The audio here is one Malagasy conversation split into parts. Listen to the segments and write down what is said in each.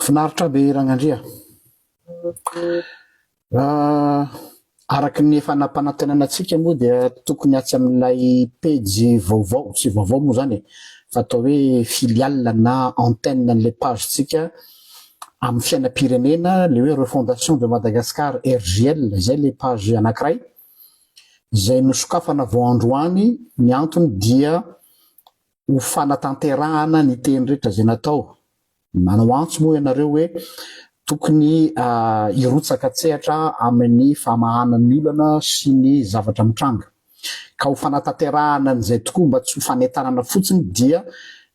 Finaritra be Ragnandria. Araky ny efa nampanantenanatsika moa dia tokony atsy amin'ilay pejy vaovao, tsy vaovao moa zany fa atao hoe filiale na antenne an'le pagetsika amin'ny fiainam-pirenena, le hoe refondation de Madagascar RGL, zay le page anankiray izay nosokafana vao androany. Ny antony dia ho fanatanterahana ny teny rehetra zay natao. Manao antso moa ianareo hoe tokony irotsaka tsehatra amin'ny famahanan'ny olana sy ny zavatra mitranga, ka ho fanatanterahana an'izay tokoa mba tsy ho fanentanana fotsiny dia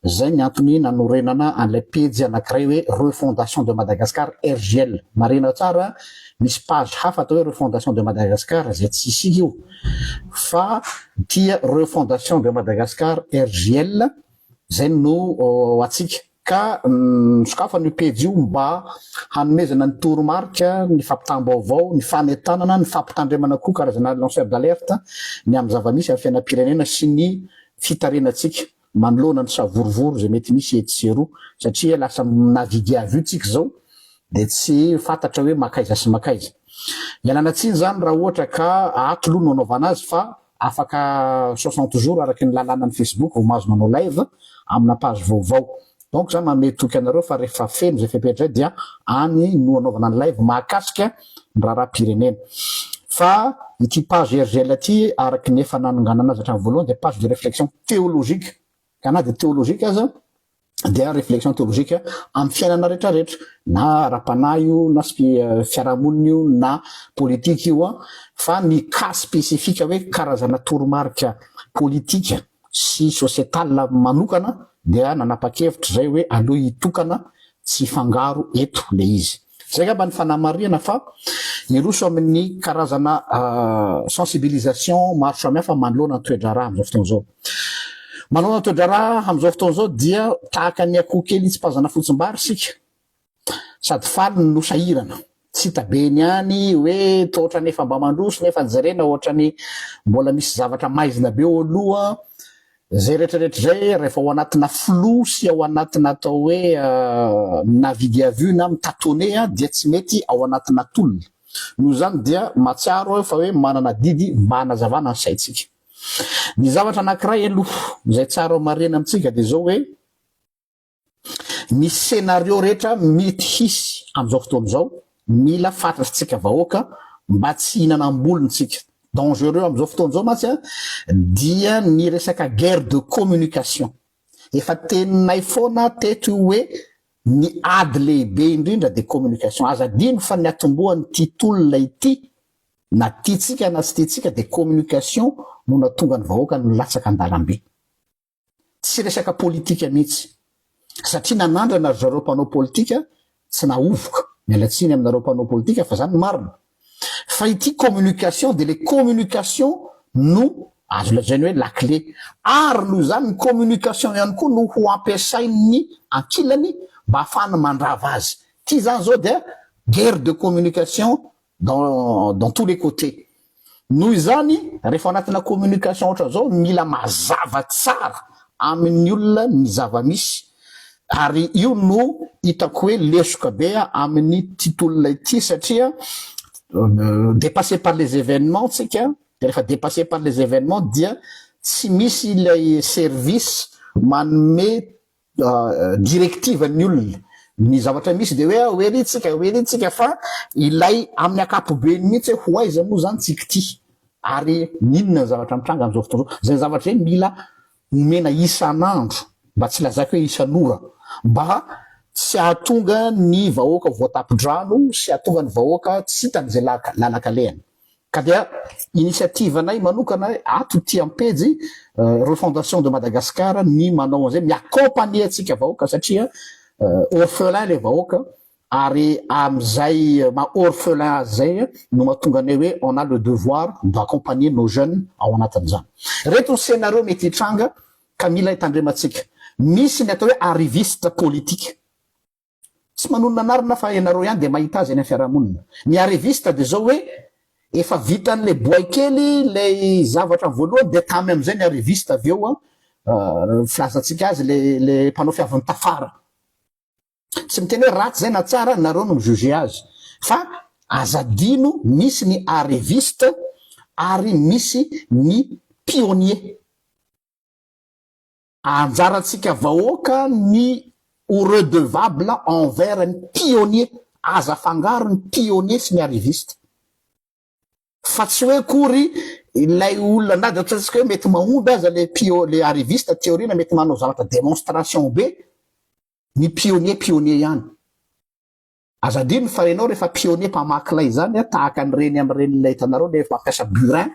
zay ny antony nanorenana an'ilay pejy anankiray hoe refondation de Madagascar RGL. Marina tsara, misy page hafa atao hoe refondation de Madagascar zay tsy isika io fa tia refondation de Madagascar RGL zay no atsika. Ka sokafana io pejy io mba hanomezana ny toromarika, ny fampitam-baovao, ny fanentanana, ny fampitandremana koa karazana lanceur d'alerte ny amin'ny zava-misy amin'ny fiainam-pirenena sy ny fitarenatsika manoloana ny savorovory zay mety misy ety sy eroa, satria lasa navigue à vue tsika zao de tsy fantatra hoe makaiza sy makaiza. Ialana tsiny zany raha ohatra ka atoloha no anaovana azy fa afaka 60 jours araky ny lalàna ny Facebook vao mahazo manao live amina page vaovao. Donc zany manome toky anareo fa rehefa feno zay fepetra dia any no anaovana ny live mahakasika ny raharam-pirenena. Fa ity page RGL ty araky ny efa nanonganana azy hatramin'ny voalohany dia page de réflexion théologique. Ka na de théologique aza dia réflexion théologique amin'ny fiainana rehetrarehetra, na ara-panahy io na fiarahamonina io na politika io fa ny cas spécifique hoe karazana toromarika politika sy sociétale manokana dia nanapa-kevitra zay hoe aloha hitokana tsy fangaro eto le izy. Zay ngamba ny fanamarihana fa iroso amin'ny karazana sensibilisation maro samihafa manoloana ny toe-draharaha amin'izao fotoana zao. Manoloana ny toe-draharaha amin'izao fotoana zao dia tahaka ny akoho kely hitsim-pazana fotsim-bary sika, sady faly no sahirana. Tsy hitabeny any hoe tohatra nefa mba mandroso nefa jerena ohatrany mbola misy zavatra maizina be ao aloha. Zay rehetrarehetra zay rehefa ao anatina flou sy ao anatina atao hoe navigue à vue na mitatone dia tsy mety ao anatina tolona. Noho zany dia matsiaro fa hoe manana didy mba hanazavana ny saitsika. Ny zavatra anankiray aloha zay tsara marena amintsika dia zao hoe ny scénario rehetra mety hisy amin'izao fotoana zao mila fantatritsika vahoaka mba tsy hinanam-bolontsika. Dangereux amin'izao fotoana zao matsy dia ny resaka guerre de communication. Efa teninay foana teto hoe ny ady lehibe indrindra de communication. Azadino fa ny atombohan'ny ty tolona ity na titsika na tsy titsika de communication no natonga ny vahoaka ny latsaka an-dalambe. Tsy resaka politika mihitsy, satria nanandrana zareo mpanao politika tsy nahovoka. Mialatsiny aminareo mpanao politika fa zany marina. Fa ity communication de les communications no azo lazainy hoe la clé. Ary noho zany ny communication ihany koa no ho ampiasain'ny ankilany mba ahafahana mandrava azy. Ty zany zao dia guerre de communication dans tous les côtés. Noho izany rehefa anatina communication ohatra zao mila mazava tsara amin'ny olona ny zava-misy. Ary io no hitako hoe lesoka be amin'ny titolona ity satria dépassé par les événements tsika, rehefa dépassé par les événements dia tsy misy ilay service manome directive ny olona. Ny zavatra misy de hoe oeritsika fa ilay amin'ny akapobeny mihitsy ho aiza moa zany tsika ty. Ary ninona ny zavatra mitranga amin'izao fotoana zao. Zay zavatra hoe mila omena isan'andro mba tsy lazaka hoe isan'ora mba tsy ahatonga ny vahoaka voatapi-drano sy ahatonga ny vahoaka tsy hitan'izay lalaka lehany. ka dia initiative anay manokana ato ty ampejy refondation de Madagascar ny manao an'izay miaccompagner atsika vahoaka satria orphelin le vahoaka ary am'izay orphelin zay no mahatonga anay hoe on a le devoir d'accompagner nos jeunes ao anatin'izany. Reto ny scénario mety hitranga ka mila hitandrematsika. Misy ny atao hoe arriviste politique. Tsy manonona anarina fa ianareo ihany de mahita azy any fiarahamonina. Ny arriviste de zao hoe efa vitan'le boay kely le zavatra voalohany de tamy am'izay ny arriviste avy eo filazatsika azy le mpanao fiavany tafara. Tsy miteny hoe ratsy zay na tsara nareo no mijuge azy fa azadino misy ny arriviste ary misy ny pionnier. Anjaratsika vahoaka ny ou redevable envers ny pionnier, aza fangaro ny pionnier sy ny arriviste. Fa tsy hoe kory ilay olona na de atsika hoe mety mahomby aza le arriviste théorie mety manao zavatra démonstration be, ny pionnier ihany. Azadino fa renao rehefa pionnier mpamakilay zany tahaka an'ireny am'ireny lay hitanareo le mampiasa burin,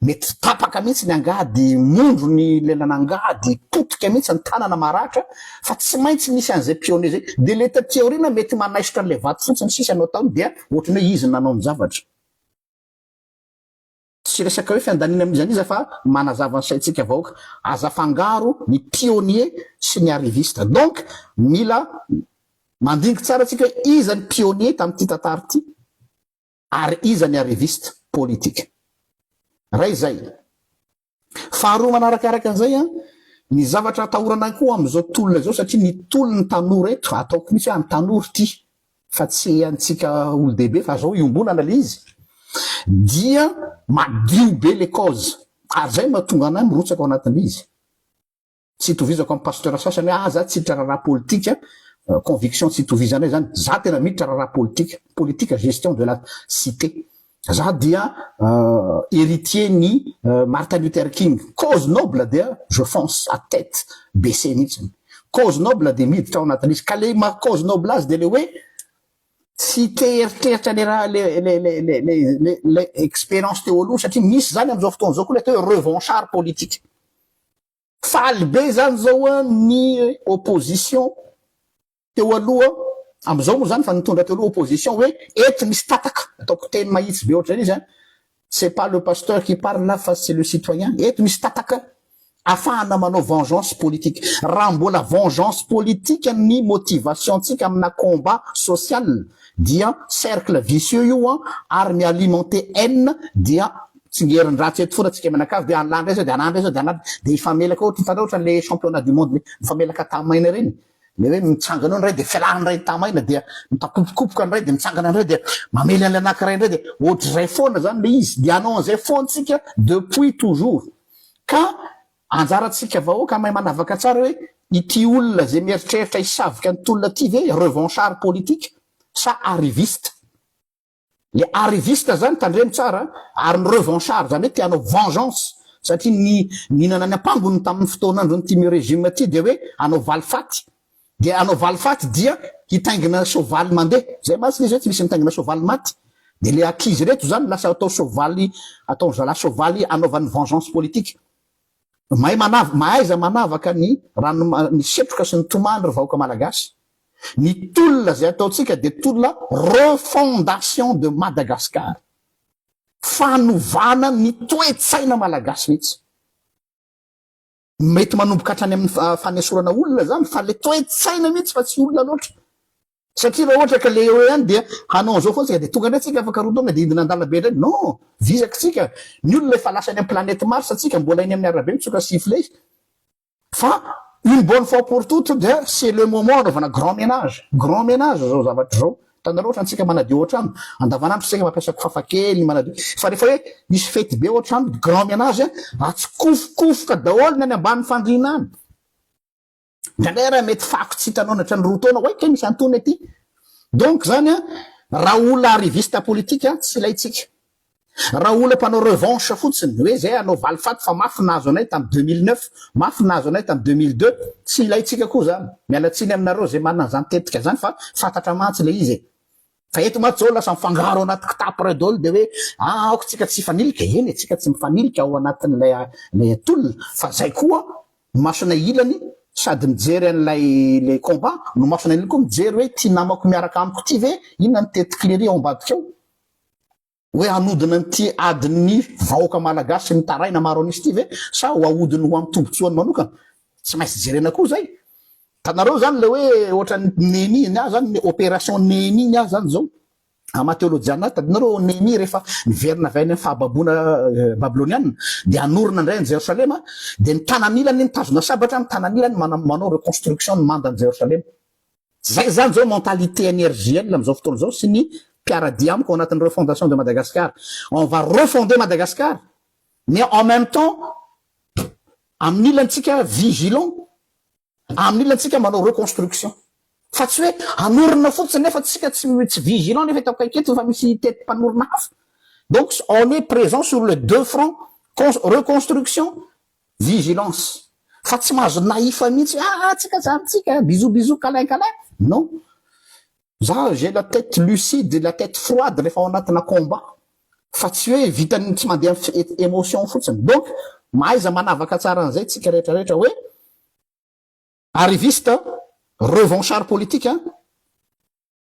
mety tapaka mihitsy ny angady, mondro ny lelana angady, potika mihitsy ny tanana maratra, fa tsy maintsy misy an'izay pionnier zay. De leta théorie mety manaisitra an'le vato fotsiny sisy anao taony dia ohatrany hoe izy nanao ny zavatra. Tsy resaka hoe fiandanina amin'izany izy fa manazava ny saitsika vahoaka, aza fangaro ny pionnier sy ny arriviste. Donc mila mandiniky tsara atsika hoe iza ny pionnier tamin'ity tantara ity ary iza ny arriviste politique. Ray zay. Faharoa manarakaraka an'izay ny zavatra atahorana koa am'izao tolona zao satria ny tolona ny tanora eto ataoko mihitsy hoe tanora ty fa tsy antsika olo-dehibe fa zao iombonana le izy dia madio be le cause ary zay mahatonga anay mirotsaka ao anatin'izy. Tsy itovizako amin'ny pasteur sasany hoe za tsy hiditra raharaha politika, conviction tsy itovizanay zany, za tena miditra raharaha politique gestion de la cité. Za dia héritier ni Martin Luther King. Cause noble dia je fonce à tête baissée mihitsy. Cause noble de miditra ao anatin'izy ka le ma cause noble azy de le hoe tsy teeritreritra le expérience teo aloha satria misy zany am'izao fotoana zao koa le atao hoe revanchard politique. Faly be zany zao ny opposition teo aloha am'izao moa zany fa nitondra teo aloha opposition hoe eto misy tataka ataoko teny mahitsy be ohatrany izy c'est pas le pasteur qui parle là fa c'est le citoyen. Eto misy tataka afahana manao vengeance politique. Raha mbola vengeance politique ny motivation tsika amina combat social dia cercle vicieux io ary mialimenter haine dia tsingeriny ratsy eto foana tsika menakavy de anlandra izy de anandra izy de anandra de ifamelaka ohatra hitanao ohatra le championnat du monde mifamelaka tamaina reny le hoe mitsangana ray de fialahany ray tamaina de mitakopokopoka an'ray de mitsangana an'ray de mamely an'le anankiray indray de ohatr'izay foana zany le izy de anao an'izay foana tsika depuis toujours ka anjaratsika vahoaka mahay manavaka tsara hoe ity olona zay mieritreritra hisavika ny tolona ty ve revanchard politique sa arriviste. Le arriviste zany tandremo tsara ary ny revanchard zany hoe tianao vengeance satria ny ninana ny ampangony tamin'ny fotoanandro nyty régime ty de hoe anao valifaty de anao valifaty dia hitaingina sovaly mandeha zay masina izy hoe tsy misy mitaingina sovaly maty de le akizy reto zany lasa atao sovaly atao zalahy sovaly anaovan'ny vengeance politique. Mahaiza manavaka ny rano ny setroka sy ny tomany ry vahoaka malagasy. Ny tolona zay ataotsika de tolona refondation de Madagascar, fanovana ny toe-tsaina malagasy mihitsy. Mety manomboka hatrany amin'ny fanesorana olona zany fa le toe-tsaina mihitsy fa tsy olona loatra satria raha ohatra ka le eo ihany dia hanao zao fotsika de tonga ndray tsika afaka rotonga de hidina andalabe ndray non visaka tsika ny olona efa lasany amin'ny planète Mars tsika mbola iny amin'ny arabe mitsoka siffler fa une bonne fois pour toutes dia c'est le moment anaovana grand ménage zao zavatra zao tanareo ohatra antsika manadio otrano andavanandro tsika mampiasa kofafakely manadio fa rehefa hoe misy fety be otrano grand ménage atsikofokofoka daholo ny any ambany fandriana any ndraindray raha mety fako tsy hitanao natra ny rotona hoe ke misy antony aty. Donc zany raha olona arriviste politique tsy ilaitsika. Raha olona mpanao revanche fotsiny hoe zay anao valifaty fa mafy nahazo anay tamin'ny 2009 mafy nahazo anay tamin'ny 2002 tsy ilaitsika koa zany. Mialatsiny aminareo zay manana zany tetika zany fa fantatra mantsy le izy fa eto matsy zao lasa mifangaro anaty kitapo ray daholo de hoe aoko tsika tsy fanilika eny tsika tsy mifanilika ao anatin'lay tolona fa zay koa masona ilany sady mijery an'lay le combat no masona ilany koa mijery hoe ty namako miaraka amiko ty ve inona ny tetiklery ao ambadika ao hoe anodina nyty adiny vahoaka malagasy ny taraina maro anisy ty ve sa ho ahodiny ho amin'ny tombotsoany manokana tsy maintsy jerena koa zay tanareo zany le hoe ohatra neny iny zany ny opération neny iny zany zao amateolojiana tadinareo neny rehefa niverina avy any fahababona babyloniana de anorina indray ny Jerosalema de ny tananilany nitazona sabatra ny tananilany manao reconstruction ny mandan'ny Jerosalema zay zany zao mentalité énergielle am'izao fotoana zao sy ny piaradia amiko au anatin'ny refondation de Madagascar on va refonder Madagascar mais en même temps amin'ny ilantsika vigilant amin'ny ilantsika manao reconstruction fa tsy hoe anorina fotsiny nefa tsika tsy vigilant nefa itako kaiketo fa misy tety mpanorina hafa donc on est présent sur les deux fronts reconstruction vigilance fa tsy mahazo naifa mihitsy tsika tsika bisous câlin non za j'ai la tête lucide et la tête froide rehefa ao anatina combat fa tsy hoe vitany tsy mandeha émotion fotsiny donc mahaiza manavaka tsara an'izay tsika rehetrarehetra hoe arriviste revanchard politique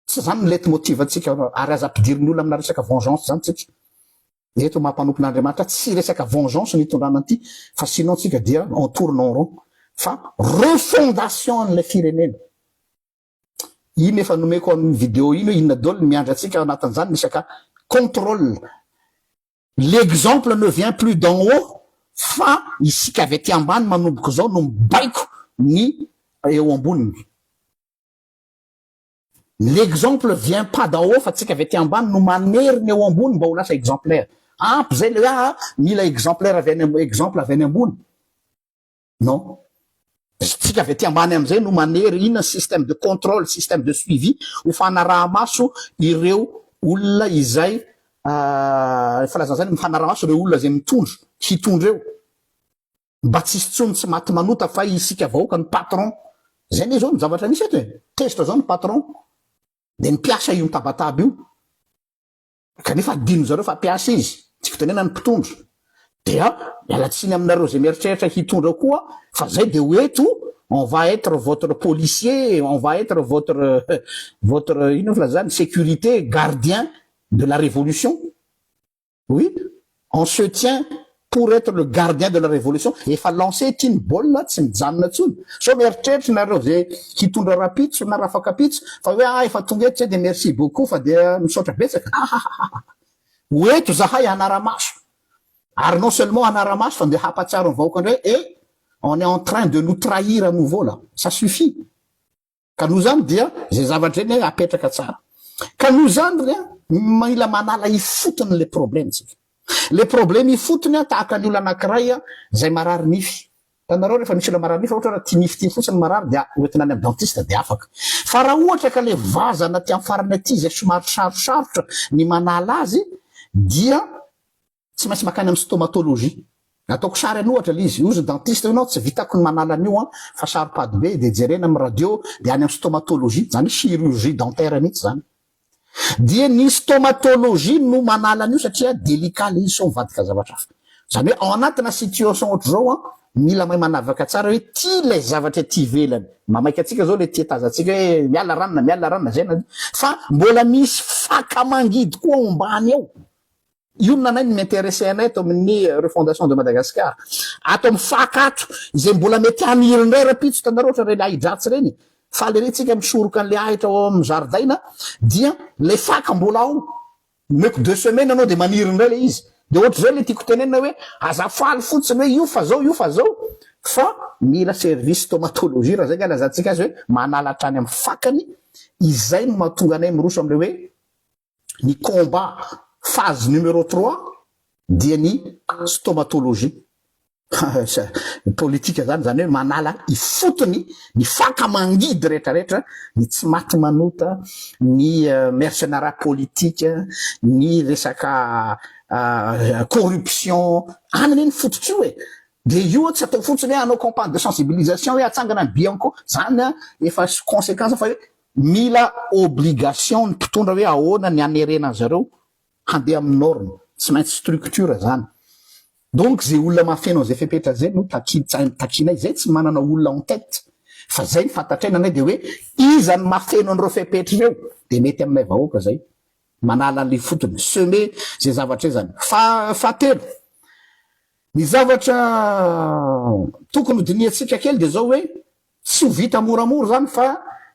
tsy zany ny leitmotiv atsika ary aza-pidirin'ny olona amina resaka vengeance zany tsika eto mampanompon'Andriamanitra tsy resaka vengeance nitondrana an'ity fa sinon tsika dia en tourne en rond fa refondation an'ilay firenena iny efa nomeko amin'ny vidéo iny hoe inona daholo miandry atsika anatin'izany resaka contrôle l'exemple ne vient plus d'en haut fa isika avy aty ambany manomboka zao no mibaiko ny eo amboniny l'exemple vient pas d'en haut fa tsika avy aty ambany no maneriny eo ambony mba ho lasa exemplaire ampy zay le hoe mila exemplaire exemple avy any ambony non tsika avy aty ambany am'izay no manery inona système de contrôle système de suivi ho fanaraha-maso ireo olona izay falazana zany mifanaraha-maso ireo olona zay mitondro hitondra eo mba tsisy tsony tsy maty manota fa isika vahoaka ny patron zay ne zao ny zavatra misy eto e tezitra zao ny patron de ny piasa io mitabataba io kanefa adino zareo fa piasa izy tsy fitenena ny mpitondro dia mialatsiny aminareo zay mieritreritra hitondra koa fa zay de hoeto on va être votre policier on va être votre ino filazany sécurité gardien de la révolution oui on se tient pour être le gardien de la révolution efa lancé tiny baolina tsy mijanona tsony so mieritreritra nareo zay hitondra rapitso na rafakapitso fa hoe efa tonga eto zay de merci beaucoup fa de misaotra betsaka hoeto zahay anara-maso ary non seulement anara-maso fa de hapatsaro ny vahoaka indray et on est en train de nous trahir à nouveau là ça suffit ka nous zany dia zay zavatra eny apetraka tsara ka nous zany dia mila manala ifotony le problème tsika le problème ifotony tahaka ny olona anankiray zay marary nify tanareo rehefa misy olona marary nify ohatra ty nify ty fotsiny marary dia oentina any amin'ny dentiste de afaka fa raha ohatra ka le vazana ty amin'ny farany aty zay somary sarosarotra ny manala azy dia tsy maintsy makany amin'ny stomatologie ataoko sary any ohatra le izy io dentiste ianao tsy vitako ny manala an'io fa saripady be de jerena amin'ny radio de any amin'ny stomatologie zany chirurgie dentaire mihitsy zany dia ny stomatologie no manala an'io satria délicat le izy so mivadika zavatra hafa zany hoe ao anatina situation ohatra zao mila mahay manavaka tsara hoe ty le zavatra ty velany mamaika atsika zao le tietazatsika hoe miala ranona zay fa mbola misy fakamangidy koa ombany ao io nanay ny m'intéressé anay ato amin'ny refondation de Madagascar ato amin'ny fakato izay mbola mety anirindray rapitso tanareo ohatra reny ahidratsy reny fa le retsika misoroka an'le ahitra ao amin'ny zaridaina dia le faka mbola ao meko 2 semaines anao de manirindray le izy de ohatra zay le tiako tenena hoe azafaly fotsiny hoe io fa zao fa mila service stomatologie raha zay galazantsika azy hoe manala hatrany amin'ny fakany izay no mahatonga anay miroso am'le hoe ny combat phase numéro 3 dia ny stomatologie politika zany hoe manala ifotony ny fakamangidy rehetrarehetra ny tsy maty manota ny mercenarat politique ny resaka corruption anany ny fototry io e de io tsy atao fotsiny hoe anao campagne de sensibilisation hoe atsangana ny bianco zany efa conséquence fa hoe mila obligation ny mpitondra hoe ahoana ny anerena zareo handeha amin'ny norme, tsy maintsy structure zany. Donc zay olona mahafeno zay fepetra zay no takinay zay tsy manana olona en tête fa zay ny fantatraina anay de hoe iza ny mahafeno an'ireo fepetra ireo de mety aminay vahoaka zay manala an'le fotony semer zay zavatra zany. Fahatelo ny zavatra tokony hodiniatsika kely de zao hoe tsy ho vita moramora zany fa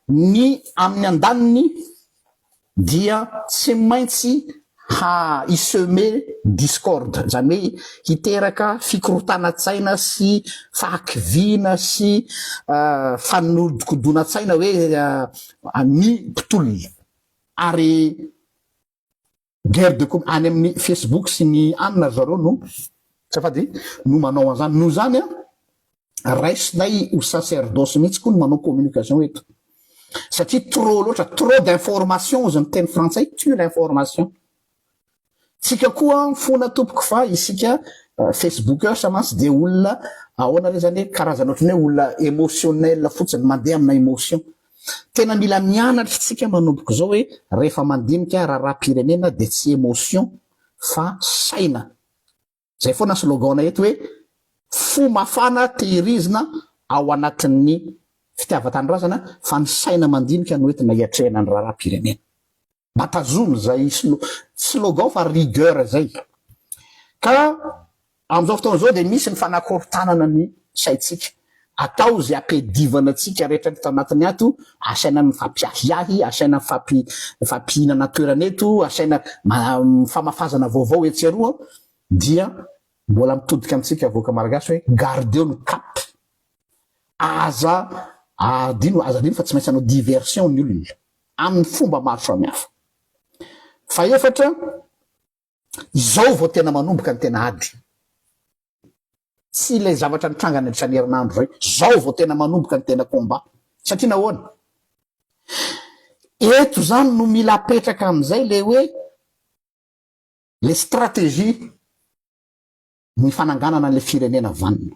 ny amin'ny andaniny dia tsy maintsy isemer discorde, zany hoe hiteraka fikorotanatsaina sy fahakiviana sy fanodikodonatsaina hoe ny mpitolona. Ary guerre de any amin'ny Facebook sy ny anina zareo no safady no manao an'izany. No zany raisinay ho sacerdoce mihitsy koa no manao communication eto satria trop d'information zany teny frantsay tue l'information. Tsika koa fona tompoko fa isika facebookers mantsy de olona ahoana re zany hoe karazana ohatrany hoe olona émotionnel fotsiny mandeha amina émotion. Tena mila mianatra tsika manomboka zao hoe rehefa mandinika raha-pirenena de tsy émotion fa saina. Zay foana slogan eto hoe fo mafana tehirizina ao anatin'ny fitiavan-tanindrazana fa ny saina mandinika no entina hiatrehana ny raha-pirenena. Matazomy zay slogan fa rigueur zay. Ka am'izao fotoana zao de misy ny fanakorontanana ny saitsika. Atao zay ampedivana atsika rehetra tao anatiny ato, asaina mifampiahiahy, asaina mifampihinana toerana eto, asaina famafazana vaovao etseroa, dia mbola mitodika amitsika avoaka malagasy hoe gardeo ny cap. Aza dino fa tsy maintsy anao diversion ny olona amin'ny fomba maro samihafa. Faefatra, izao vao tena manomboka ny tena ady. Tsy le zavatra nitrangana hatrany herinandro zay, zao vao tena manomboka ny tena combat. Satria nahoana? Eto zany no mila apetraka am'izay le hoe le stratégie ny fananganana le firenena vanina.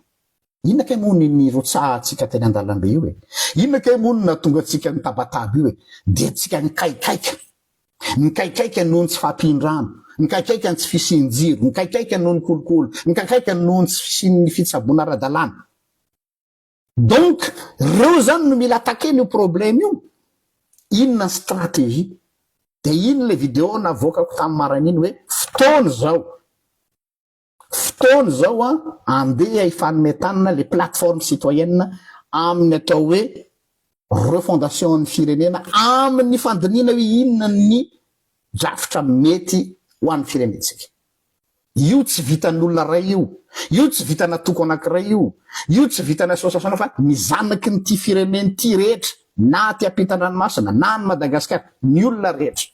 Inona kay moa ny rotsahantsika teny an-dalambe io e? Inona kay moa na tonga atsika ny tabataba io e? De tsika nikaikaika noho ny tsy fampindrano, nikaikaika ny tsy fisinjiro, nikaikaika noho ny kolokolo, nikaikaika noho ny tsy fisin'ny fitsaboana ara-dalàna. Donc reo zany no mila atakeny io problème io. Inona ny stratégie? De ino le vidéo navokako tamin'ny maraina iny hoe fotoana zao andeha hifanomitanana le plateforme citoyenne amin'ny atao hoe refondation ny firenena amin'ny fandiniana hoe inona ny drafitra mety ho an'ny firenetsika. Io tsy vitan'olona ray io tsy vitana toko anankiray io tsy vitana association fa mizanaky ny ty fireneny ty rehetra, na ty ampitan-dranomasina na ny Madagasikara, ny olona rehetra.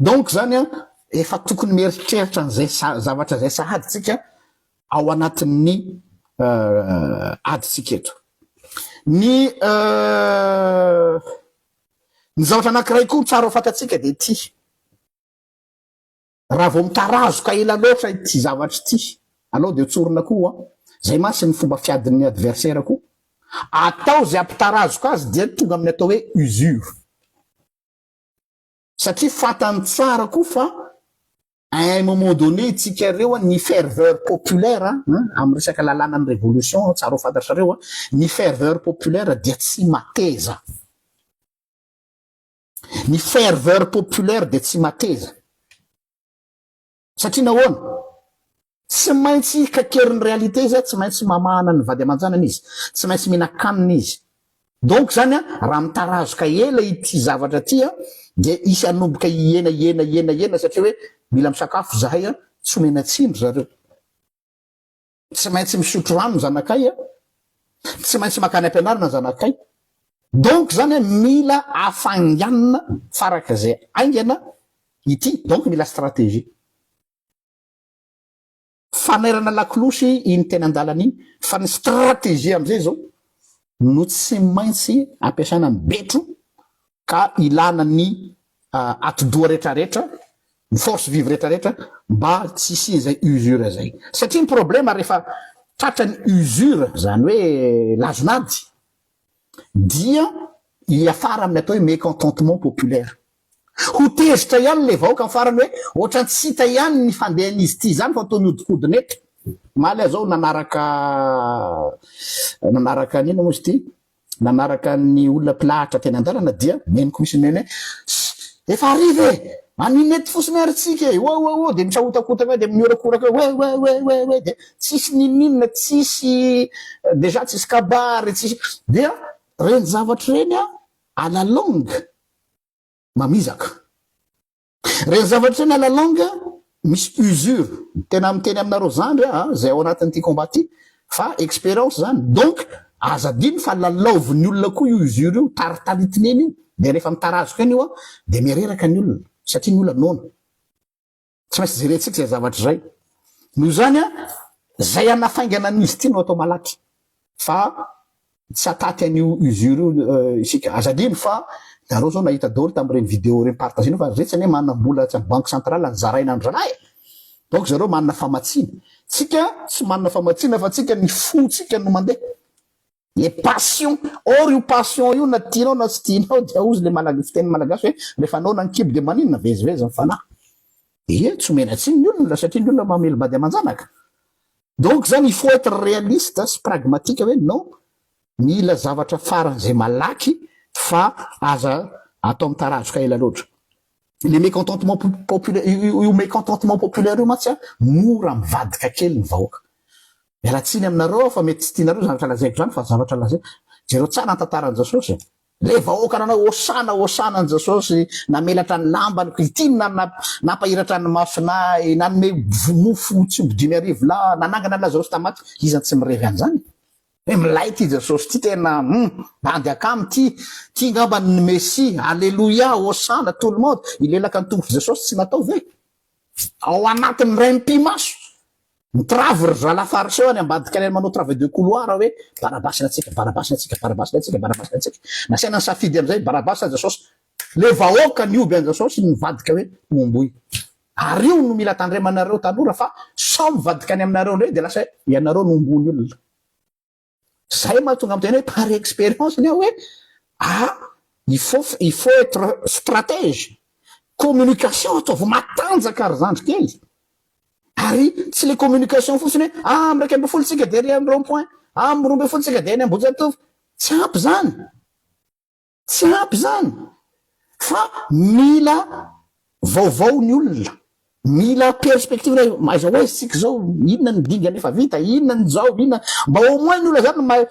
Donc zany efa tokony mieritreritra n'izay zavatra zay sahady tsika ao anatin'ny aditsika eto. Ny zavatra anankiray koa tsara ho fantatsika de ty. Raha vao mitarazoka ela loatra ity zavatra ity, alao de tsorona koa zay masy ny fomba fiadin'ny adversaire koa. Atao zay ampitarazoka azy dia tonga amin'ny atao hoe usure. Satria fatany tsara koa fa à un moment donné tsika reo ny ferveur populaire amin'ny resaka lalàna ny révolution tsara ho fantatrareo ny ferveur populaire dia tsy mateza. Ny ferveur populaire dia tsy mateza. Satria nahoana? Tsy maintsy kakerin'ny réalité izy, tsy maintsy mamahana ny vady aman-janany izy, tsy maintsy mihinan-kanina izy. Donc zany raha mitarazoka ela ity zavatra ty dia isy anomboka iena satria hoe mila misakafo zahay tsy omena tsindro zareo. Tsy maintsy misotro rano zanakay tsy maintsy makany ampianarana zanakay. Donc zany mila afanganina farak'izay aingana ity. Donc mila stratégie. Fanairana lakolosy iny tena an-dalana iny, fa ny stratégie am'izay zao no tsy maintsy ampiasana ny betro ka ilana ny atidoha rehetrarehetra, ny force vive rehetrarehetra mba tsy zay usure zay. Satria ny problème rehefa tratra ny usure zany hoe lazonady dia iafara amin'ny atao hoe mécontentement populaire. Ho tezitra ihany le vahoaka farany hoe ohatrany tsy hita ihany ny fandehan'izy ty zany fa ataony hodikodina eto. Maly zao nanaraka nino moa izy ty, nanaraka ny olona mpilahatra teny an-dalana dia meniko misy neny efa ariva anino eto fosiny ary tsika de misahotakotaka de miorakoraka hoe de tsisy nininona tsisy déjà tsisy kabary tsisy dia reny zavatra reny à la longue mamizaka. Reny zavatra reny à la longue misy usure. Tena miteny aminareo zandry zay ao anatin'ity combat ty fa expérience zany. Donc azadiny fa lalaovin'ny olona koa io usure io taritaritineny io de rehefa mitarazoka eny io de mireraka ny olona satria ny olona nona tsy maintsy jerentsika zay zavatra zay. Noho zany zay anafaingana an'izy ty no atao malaky fa tsy ataty an'io usure io isika. Azadiny fa nareo zao nahita daholo tamin'ireny vidéo reny partagena fa retsany hoe manam-bola tsy banque centrale ny zaraina andranay. Donc zareo manana famatsina. Tsika tsy manana famatsina fa tsika ny fotsika no mandeha. E passion, or io passion io na tianao na tsy tianao dia ozy le fiteny malagasy hoe rehefa anao nankibo de maninona vezivezy mifanahy. Tsy menatsiny ny olona satria ny olona mamely bady amanjanaka. Donc zany il faut être réaliste sy pragmatique hoe non, mila zavatra faran'izay malaky fa aza atao mitarazoka ela loatra. Le mécontentement populaire, io mécontentement populaire io matsy mora mivadika kely ny vahoaka. Mialatsiny aminareo fa mety tsy tianareo zavatra lazaiko zany fa zavatra lazaiko. Jereo tsara ny tantaran'i Jesosy. Le vahoaka nanao osana ny Jesosy, namelatra ny lambany ity napahiratra ny masonay, nanome mofo tsy omby 5,000 la nanangana Lazarosy tamaty, izany tsy mirevy an'izany. Hoe milay ty Jesosy ty tena bandy akamy ty ngamba ny Messie, alléluia, osana tout le monde. Ilelaka ny tongotra Jesosy tsy natao ve? Ao anatin'ny ray mpimaso. Mitravy ry zalafariseo any ambadika any manao travail de couloir hoe barabasina atsika. Nasiana ny safidy am'izay barabasa Jesosy. Le vahoaka ny oby an Jesosy mivadika hoe omboy. Ary io no mila tandremanareo tanora fa sao mivadika any aminareo ndray de lasa ianareo no ombony olona. Zay mahatonga am'teny hoe par expérience ny hoe il faut être stratège. Communication ataovy matanjaka ry zandry kely. Ary tsy le communication fotsiny hoe am'raiky amby folo tsika de ry amin'ny rond-point, amin'ny 12 tsika de any Ambojahitovo. Tsy ampy zany. Fa mila vaovao ny olona. Mila perspective aiza hoe tsika zao inona ny dingana efa vita, inona ny zao, inona mba au moins ny olona zany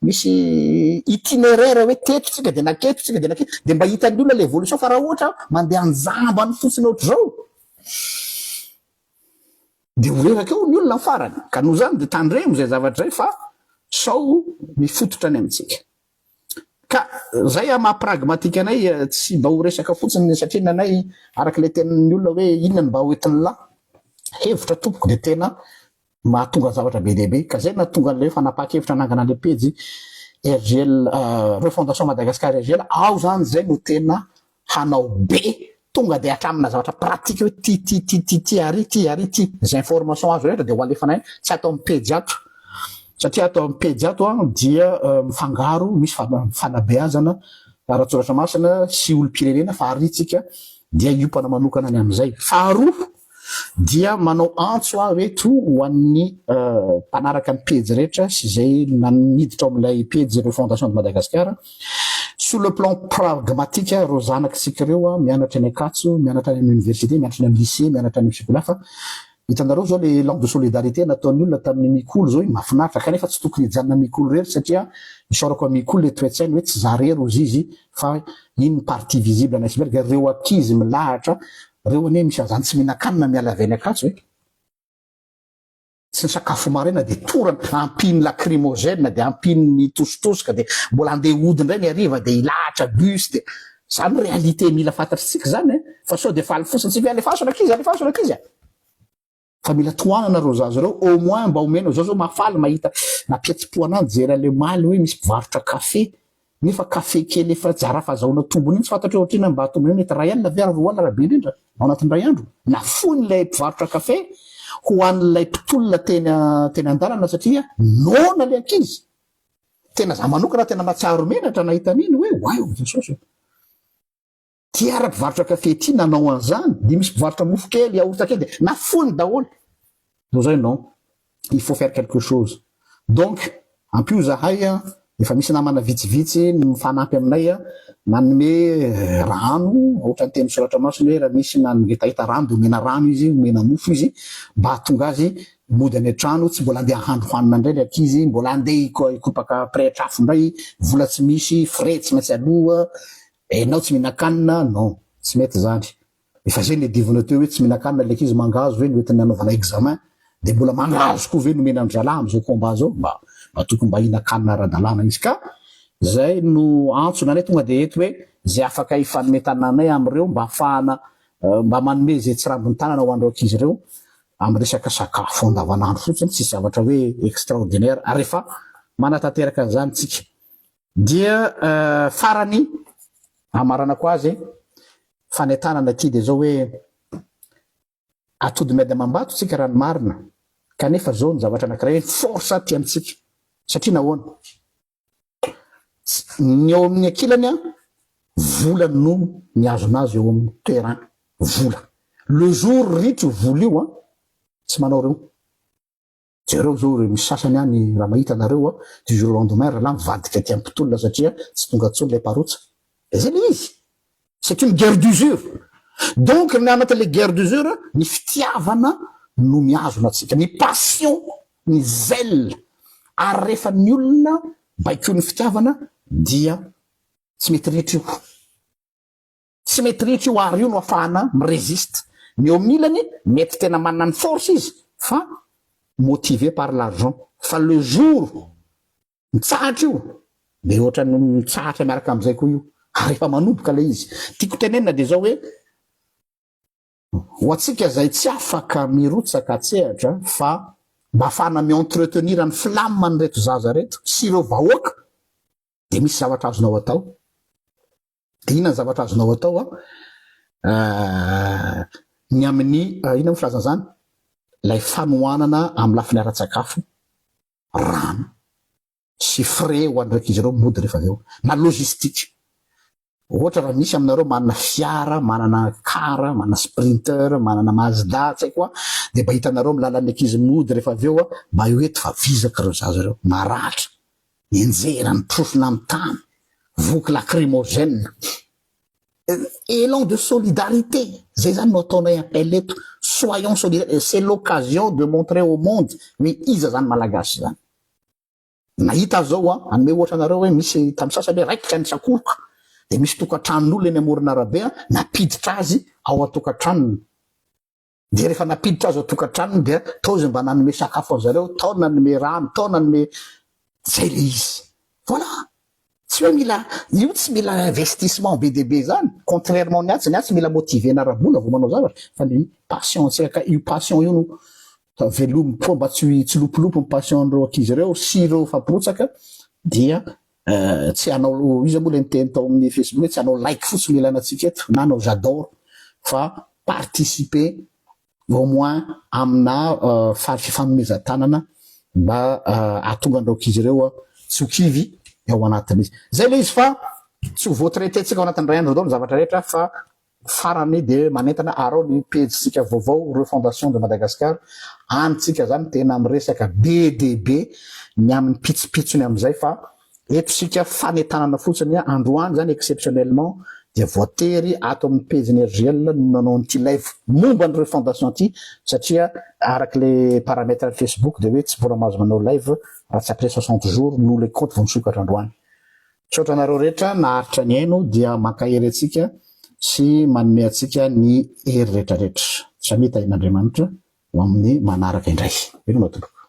misy itinéraire hoe teto tsika de naketo tsika de naketo de mba hitan'ny olona le évolution fa raha ohatra mandeha anjamba ny fotsiny ohatr' zao de oreraka eo ny olona farany. Ka noho zany de tandremo zay zavatra zay fa sao mifototra any amintsika. Ka zay maha-pragmatique anay tsy mba ho resaka fotsiny satria nanay araka le tenin'ny olona hoe inona mba hoentiny la hevitra tompoko de tena mahatonga zavatra be dehibe. Ka zay natonga le fanapaka-hevitra nangana le pejy RGL refondation Madagascar RGL ao zany zay no tena hanao be tonga de hatramina zavatra pratique hoe ty ary zay information azo rehetra de ho alefanay tsy atao amin'ny pejy ato satria atao amin'ny pejy ato dia mifangaro misy fanabeazana ara-tsoratra masina sy olom-pirenena fa aritsika dia iompana manokana any am'izay. Faharoa dia manao antso eto ho an'ny mpanaraka ny pejy rehetra sy zay naniditra ao amin'ilay pejy refondation de Madagascar. Sur le plan pragmatique reo zanakitsika reo mianatra any Akatso, mianatra any amin'ny université, mianatra any amin'ny lycée, mianatra any amin'ny psychologie fa hitanareo zao le langue de solidarité nataon'ny olona tamin'ny mikolo zao mahafinaritra kanefa tsy tokony hijanona mikolo rery satria misorako mikolo le toetsainy hoe tsy zarery ozy izy fa iny partie visible an iceberg. Reo ankizy milahatra reo ane misy zany tsy mihinan-kanina miala avy any Akatso tsy ny sakafo maraina de torana ampiny lacrymogène de ampiny tositosoka de mbola andeha hody ndray ny ariva de ilahatra bus de zany réalité mila fantatritsika zany fa sao de faly fotsiny tsy alefaso an'ankizy fa mila toanana reo zazo reo au moins mba omena zao mafaly mahita napiatsi-po ananjy jery ale maly hoe misy mpivarotra kafe nefa kafe kely efa jara fahazahoana tombony iny tsy fantatra ohatrina mba tombony mety ray alina vera roa alina raha be indrindra ao anatin'ny ray andro na fon'ilay mpivarotra kafe ho an'ilay mpitolona teny an-dalana satria nona le ankizy tena za manokana tena matsaro menatra nahita an'iny hoe wow Jesosy ty ara-pivarotra kafe ty nanao an'izany de misy mpivarotra mofo kely yaourt kely de nafony daholo donc zay non il faut faire quelque chose donc ampio zahay efa misy namana vitsivitsy mifanampy aminay manome rano ohatra ny teny misoratra masiny hoe raha misy nangetahita rano de omena rano izy omena mofo izy mba hahatonga azy mody any an-trano tsy mbola andeha ahandro hoanina indray ndraiky izy mbola andeha ikopaka pré-trafo indray vola tsy misy frais tsy maintsy aloha enao tsy mihinan-kanina non tsy mety zany efa zay le divina teo hoe tsy mihinan-kanina leka izy mangazo ve noentiny anaovana examen de mbola mangazo koa ve nomena andrala am'izao combat zao mba tokony mba hihinan-kanina ara-dalàna izy ka zay no antsona anay tonga de eto hoe zay afaka ifanometana anay am'ireo mba ahafahana mba manome zay tsy rambony tanana ho an'ireo ankizy ireo amy resaka sakafo andavanandro fotsiny tsy zavatra hoe extraordinaire rehefa manatanteraka an'izany tsika dia farany amarana ko azy fanetanana ty de zao hoe atody medy mambato tsika raha ny marina kanefa zao ny zavatra anankiray force ty amitsika satria nahoana ny eo amin'ny ankilany vola no niazonazy eo amin'ny terrain vola le jour ritry vola io tsy manao reo jereo zao misy sasany any raha mahita nareo du jour au lendemain raha la mivadika ty ampitolona satria tsy tonga tsony le parotsa zay le izy c'est une guerre d'usure donc ny anatin'le guerre d'usure ny fitiavana no miazona atsika ny passion ny zèle ary rehefa ny olona baiko ny fitiavana dia tsy mety rehetra io tsy mety rehetra io ary io no afahana miresiste ny eo amin'ny ilany mety tena manana ny force izy fa motivé par l'argent fa le jour mitsahatra io de ohatra ny mitsahatra miaraka am'izay koa io ary efa manomboka le izy tiako tenenina de zao hoe ho atsika zay tsy afaka mirotsaka tsehatra fa mba afahana mi-entretenir ny flamme ny reto zaza reto sy ireo vahoaka de misy zavatra azonao atao inona ny zavatra azonao atao ny amin'ny inona mo filazana zany lay fanohanana amin'ny lafiny ara-tsakafo rano sy frais ho andraiky izy ireo mody rehefa aveo na logistique ohatra raha misy aminareo manana fiara manana car manana sprinter manana mazda tsy haiko de mba hitanareo milalan'ny ankizy mody rehefa aveo mba io eto fa vizaka reo zaza reo maratra enjera mitrofona amin'ny tany voky lacrymogène élan de solidarité zay zany no ataonay appel eto soyons solidaires c'est l'occasion de montrer au monde hoe iza zany malagasy zany nahita zao anome ohatra anareo hoe misy tamy sasany hoe raikitra ny sakoloka de misy tokantranon'olo eny amorona arabe napiditra azy ao atokantranony de rehefa napiditra azy ao tokantranony de tao izy mba nanome sakafo anzareo tao nanome rano tao nanome zay le izy voilà tsy hoe mila io tsy mila investissement be de be zany contrairement ny atsy mila motiver narabola vo manao zavatra fa le passion tsika io passion io no velomy po mba tsy lopolopo ny passion andreo ankizy ireo sy ireo fapirotsaka dia tsy anao izy moa le miteny tao amin'ny Facebook tsy anao like fotsiny ilana atsika eto na anao j'adore fa participer au moins amina fifanomezan-tanana mba ahatonga andreo ankizy ireo tsy ho kivy ao anatin'izy zay le izy fa tsy ho voatraité-tsika ao anatin'ny ray andro dao ny zavatra rehetra fa farany de manentana arao ny page-tsika vaovao refondation de Madagascar anytsika zany tena miresaka be de be ny amin'ny pitsopitsony am'izay fa eto sika fanetanana fotsiny androany zany exceptionnellement dia voatery ato amin'ny page énergiel no nanao nyty live momba ny refondation ty satria araky le paramètre Facebook de hoe tsy mbola mahazo manao live raha tsy après 60 jours no le compte vao misokatra androany tsotra nareo rehetra naharitra ny aino dia makahery atsika sy manome atsika ny hery rehetrarehetra samita in'Andriamanitra ho amin'ny manaraka indray eno matomboka